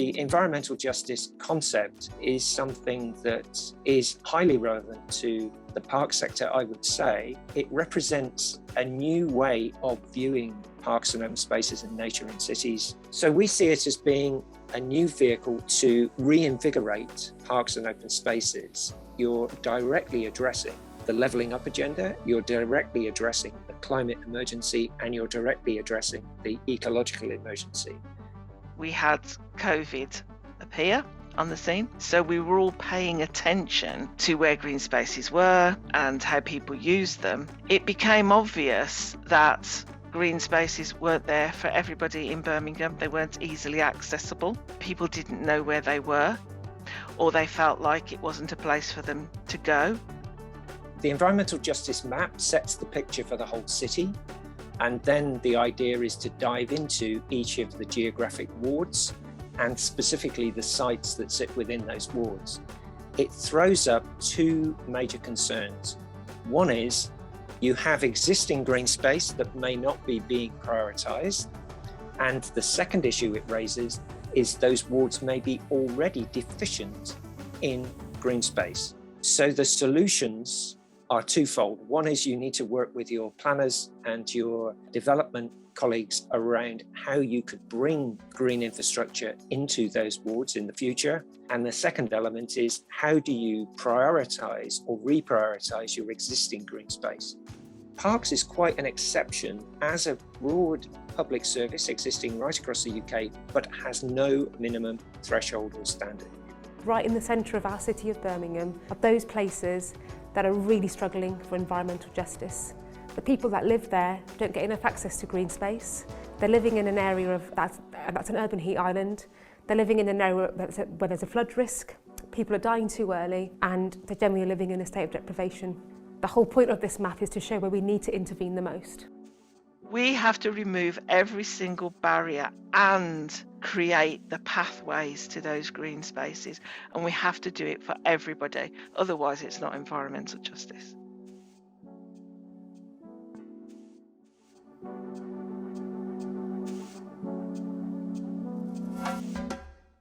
The environmental justice concept is something that is highly relevant to the park sector, I would say. It represents a new way of viewing parks and open spaces and nature in cities. So we see it as being a new vehicle to reinvigorate parks and open spaces. You're directly addressing the levelling up agenda, you're directly addressing the climate emergency, and you're directly addressing the ecological emergency. We had COVID appear on the scene, so we were all paying attention to where green spaces were and how people used them. It became obvious that green spaces weren't there for everybody in Birmingham. They weren't easily accessible. People didn't know where they were, or they felt like it wasn't a place for them to go. The environmental justice map sets the picture for the whole city, and then the idea is to dive into each of the geographic wards and specifically the sites that sit within those wards. It throws up two major concerns. One is you have existing green space that may not be being prioritised, and the second issue it raises is those wards may be already deficient in green space. So the solutions are twofold. One is you need to work with your planners and your development colleagues around how you could bring green infrastructure into those wards in the future. And the second element is how do you prioritise or reprioritise your existing green space? Parks is quite an exception as a broad public service existing right across the UK, but has no minimum threshold or standard. Right in the centre of our city of Birmingham are those places that are really struggling for environmental justice. The people that live there don't get enough access to green space. They're living in an area that's an urban heat island. They're living in an area where there's a flood risk. People are dying too early, and they're generally living in a state of deprivation. The whole point of this map is to show where we need to intervene the most. We have to remove every single barrier and create the pathways to those green spaces, and we have to do it for everybody. Otherwise, it's not environmental justice.